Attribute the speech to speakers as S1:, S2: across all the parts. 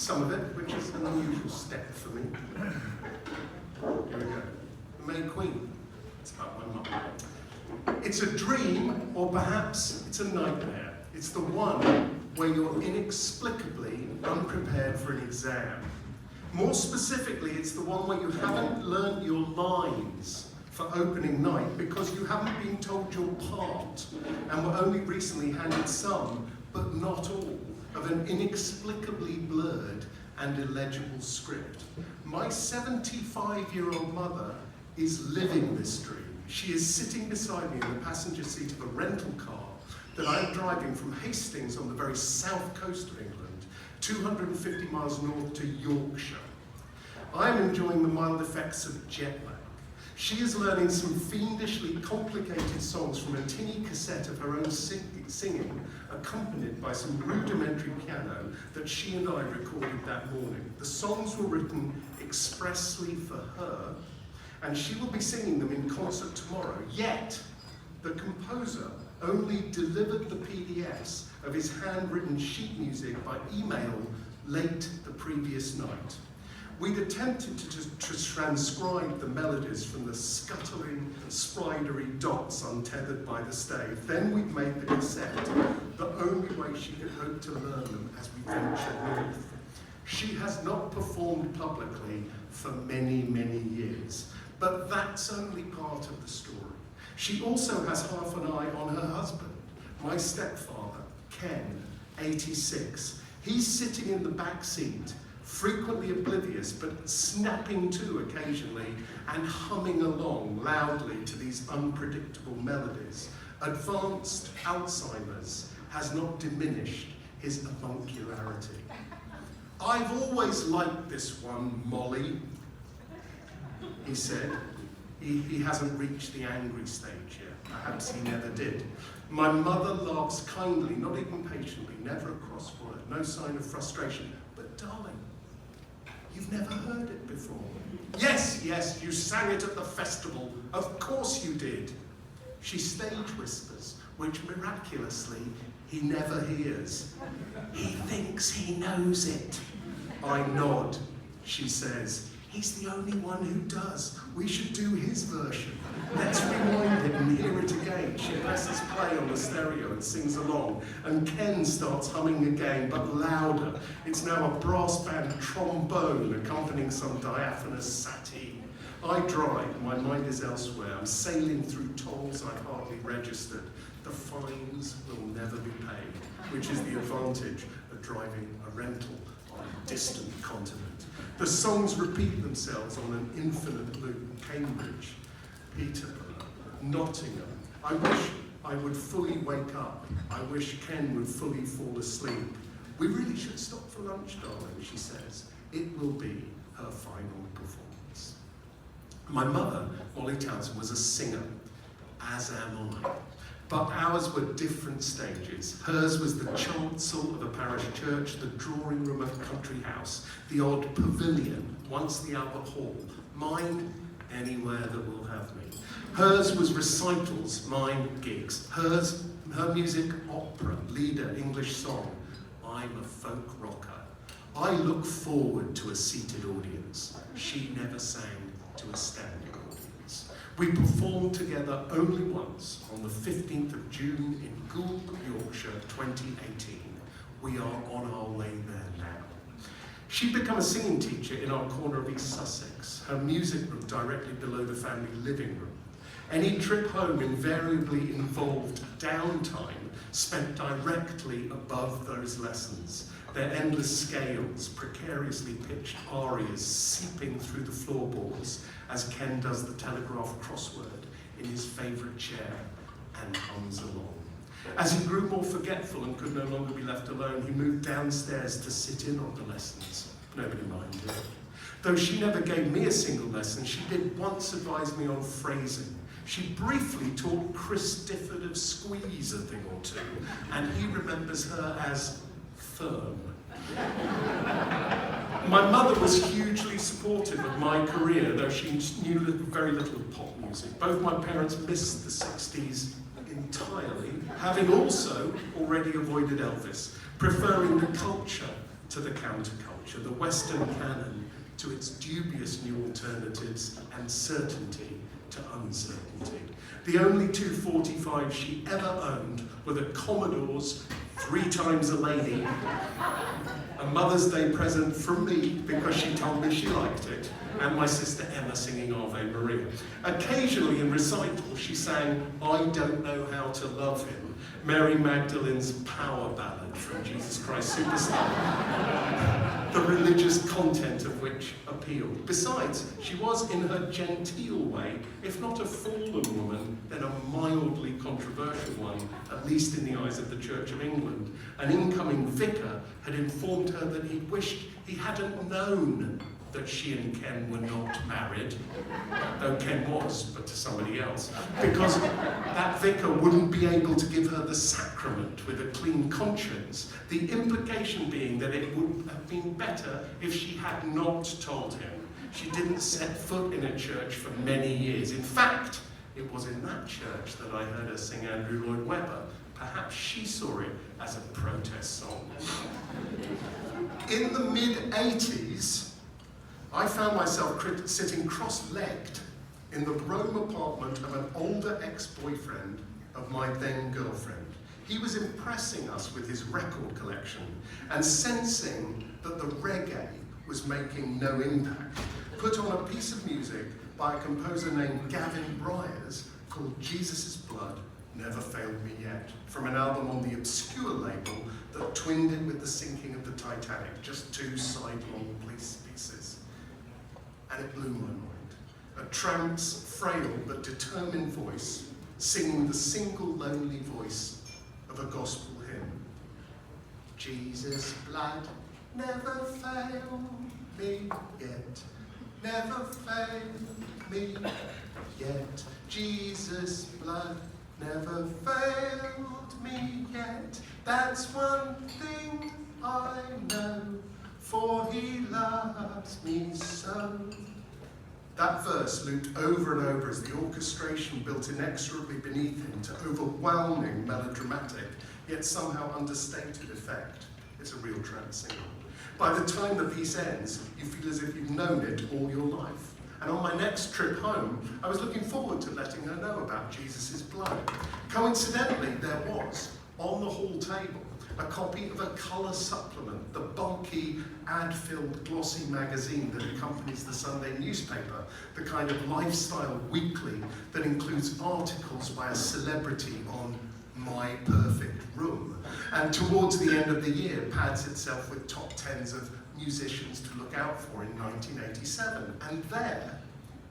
S1: some of it, which is an unusual step for me. Here we go. May Queen. It's about my mum. It's a dream, or perhaps it's a nightmare. It's the one where you're inexplicably unprepared for an exam. More specifically, it's the one where you haven't learned your lines for opening night because you haven't been told your part and were only recently handed some, but not all, of an inexplicably blurred and illegible script. My 75-year-old mother is living this dream. She is sitting beside me in the passenger seat of a rental car that I'm driving from Hastings on the very south coast of England, 250 miles north to Yorkshire. I'm enjoying the mild effects of jet lag. She is learning some fiendishly complicated songs from a tinny cassette of her own singing, accompanied by some rudimentary piano that she and I recorded that morning. The songs were written expressly for her, and she will be singing them in concert tomorrow. Yet, the composer only delivered the PDFs of his handwritten sheet music by email late the previous night. We'd attempted to transcribe the melodies from the scuttling, spridery dots untethered by the stave. Then we'd made the cassette the only way she could hope to learn them as we ventured north. She has not performed publicly for many, many years, but that's only part of the story. She also has half an eye on her husband, my stepfather, Ken, 86. He's sitting in the back seat, frequently oblivious, but snapping to occasionally and humming along loudly to these unpredictable melodies. Advanced Alzheimer's has not diminished his avuncularity. I've always liked this one, Molly, he said. He hasn't reached the angry stage yet. Perhaps he never did. My mother laughs kindly, not even patiently, never a cross word, no sign of frustration. But darling, you've never heard it before. Yes, yes, you sang it at the festival. Of course you did. She stage whispers, which miraculously he never hears. He thinks he knows it. I nod. She says, he's the only one who does. We should do his version. Let's rewind it and hear it again. She presses play on the stereo and sings along. And Ken starts humming again, but louder. It's now a brass band trombone accompanying some diaphanous satie. I drive, my mind is elsewhere. I'm sailing through tolls I've hardly registered. The fines will never be paid, which is the advantage of driving a rental on a distant continent. The songs repeat themselves on an infinite loop. Cambridge, Peterborough, Nottingham. I wish I would fully wake up. I wish Ken would fully fall asleep. We really should stop for lunch, darling, she says. It will be her final performance. My mother, Molly Townsend, was a singer, as am I. But ours were different stages. Hers was the chancel of a parish church, the drawing room of a country house, the odd pavilion, once the Albert Hall. Mine, anywhere that will have me. Hers was recitals, mine gigs. Hers, her music, opera, lieder, English song. I'm a folk rocker. I look forward to a seated audience. She never sang to a standing audience. We performed together only once on the 15th of June in Goole, Yorkshire, 2018. We are on our way there now. She'd become a singing teacher in our corner of East Sussex, her music room directly below the family living room. Any trip home invariably involved downtime spent directly above those lessons, their endless scales, precariously pitched arias seeping through the floorboards as Ken does the Telegraph crossword in his favourite chair and hums along. As he grew more forgetful and could no longer be left alone, he moved downstairs to sit in on the lessons. Nobody minded. Though she never gave me a single lesson, she did once advise me on phrasing. She briefly taught Chris Difford of Squeeze a thing or two, and he remembers her as firm. My mother was hugely supportive of my career, though she knew very little of pop music. Both my parents missed the 60s entirely, having also already avoided Elvis, preferring the culture to the counterculture, the Western canon to its dubious new alternatives, and certainty to uncertainty. The only 245 she ever owned were the Commodore's 3 Times a Lady, a Mother's Day present from me because she told me she liked it, and my sister Emma singing Ave Maria. Occasionally in recital she sang I Don't Know How to Love Him, Mary Magdalene's power ballad from Jesus Christ Superstar, the religious content of which appealed. Besides, she was in her genteel way, if not a fallen woman, then a mildly controversial one, at least in the eyes of the Church of England. An incoming vicar had informed her that he wished he hadn't known that she and Ken were not married, though Ken was, but to somebody else, because that vicar wouldn't be able to give her the sacrament with a clean conscience, the implication being that it would have been better if she had not told him. She didn't set foot in a church for many years. In fact, it was in that church that I heard her sing Andrew Lloyd Webber. Perhaps she saw it as a protest song. In the mid-80s, I found myself sitting cross-legged in the Rome apartment of an older ex-boyfriend of my then-girlfriend. He was impressing us with his record collection and sensing that the reggae was making no impact, put on a piece of music by a composer named Gavin Bryars called Jesus' Blood Never Failed Me Yet, from an album on the obscure label that twinned it with the sinking of the Titanic, just 2 sidelong pieces. And it blew my mind. A tramp's frail but determined voice singing the single lonely voice of a gospel hymn. Jesus' blood never failed me yet, never failed me yet. Jesus' blood never failed me yet. That's one thing I know, for he loves me so. That verse looped over and over as the orchestration built inexorably beneath him to overwhelming melodramatic, yet somehow understated effect. It's a real trance single. By the time the piece ends, you feel as if you've known it all your life. And on my next trip home, I was looking forward to letting her know about Jesus' blood. Coincidentally, there was, on the hall table, a copy of a colour supplement, the bulky, ad-filled, glossy magazine that accompanies the Sunday newspaper, the kind of lifestyle weekly that includes articles by a celebrity on my perfect room, and towards the end of the year pads itself with top 10s of musicians to look out for in 1987. And there,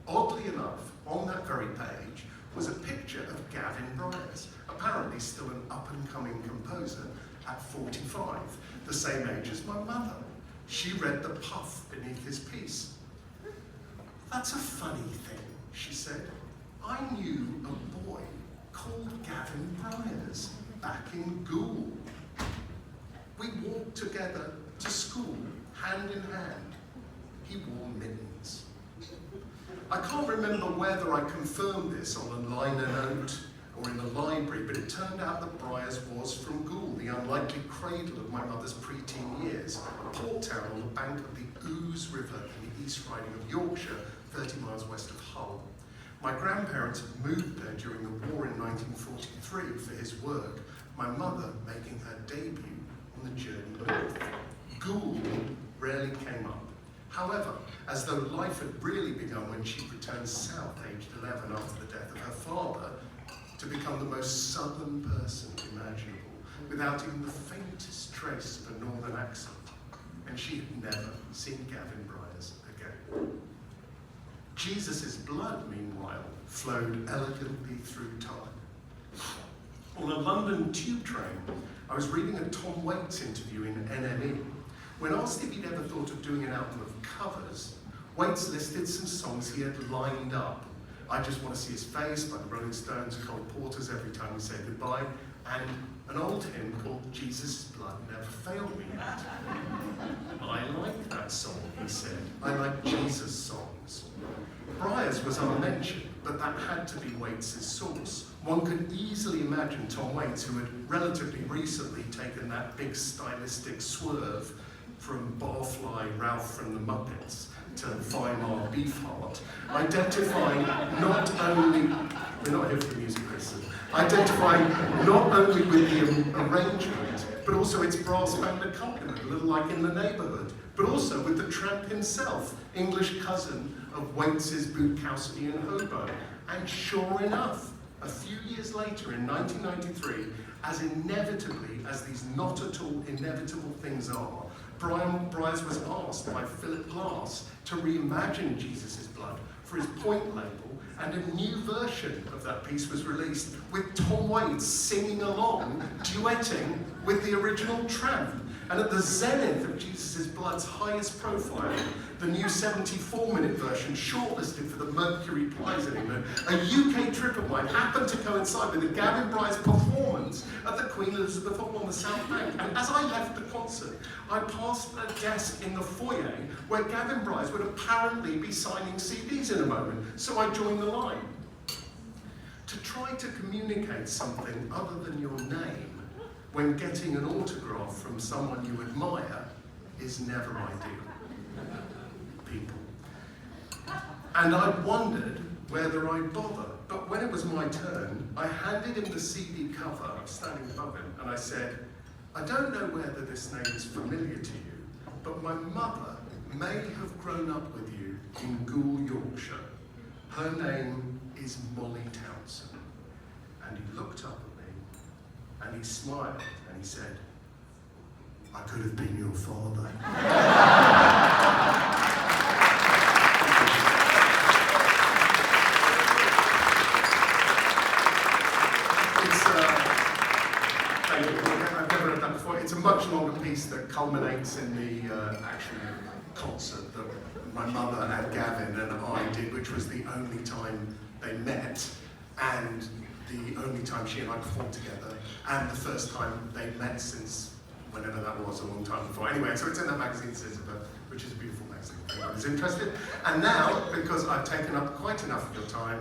S1: oddly enough, on that very page, was a picture of Gavin Bryars, apparently still an up-and-coming composer at 45, the same age as my mother. She read the puff beneath his piece. That's a funny thing, she said. I knew a boy called Gavin Bryars back in Goole. We walked together to school, hand in hand. He wore mittens. I can't remember whether I confirmed this on a liner note or in the library, but it turned out that Bryars was from Goole, the unlikely cradle of my mother's preteen years, a port town on the bank of the Ouse River in the East Riding of Yorkshire, 30 miles west of Hull. My grandparents had moved there during the war in 1943 for his work, my mother making her debut on the journey north. Goole rarely came up. However, as though life had really begun when she returned south, aged 11, after the death of her father, to become the most southern person imaginable, without even the faintest trace of a northern accent. And she had never seen Gavin Bryars again. Jesus' blood, meanwhile, flowed elegantly through time. On a London tube train, I was reading a Tom Waits interview in NME. When asked if he'd ever thought of doing an album of covers, Waits listed some songs he had lined up. I Just Want to See His Face by the Rolling Stones, Cole Porter's Every Time We Say Goodbye, and an old hymn called Jesus' Blood Never Failed Me Yet. I like that song, he said. I like Jesus songs. Bryars was unmentioned, but that had to be Waits' source. One could easily imagine Tom Waits, who had relatively recently taken that big stylistic swerve from Barfly Ralph from the Muppets to Weimar Beefheart, identifying not only, we're not here for the music, Kristen, identifying not only with the arrangement, but also its brass band accompaniment, a little like In the Neighbourhood, but also with the tramp himself, English cousin of Waitz's Bukowski and Hobo. And sure enough, a few years later, in 1993, as inevitably as these not at all inevitable things are, Brian Bryce was asked by Philip Glass to reimagine Jesus' Blood for his Point label, and a new version of that piece was released with Tom Waits singing along, duetting with the original Tramp. And at the zenith of Jesus' Blood's highest profile, the new 74-minute version, shortlisted for the Mercury Prize in England, a UK trip of mine happened to coincide with the Gavin Bryce performance at the Queen Elizabeth Hall on the South Bank. And as I left the concert, I passed a desk in the foyer where Gavin Bryce would apparently be signing CDs in a moment, so I joined the line. To try to communicate something other than your name when getting an autograph from someone you admire is never ideal. People. And I wondered whether I'd bother, but when it was my turn, I handed him the CD cover, I was standing above him, and I said, I don't know whether this name is familiar to you, but my mother may have grown up with you in Goole, Yorkshire. Her name is Molly Townsend. And he looked up at me, and he smiled, and he said, I could have been your father. Thank you. I've never heard that before. It's a much longer piece that culminates in the actual concert that my mother and Gavin and I did, which was the only time they met, and the only time she and I performed together, and the first time they met since whenever that was, a long time before. Anyway, so it's in that magazine, which is a beautiful magazine, if anybody's interested. And now, because I've taken up quite enough of your time,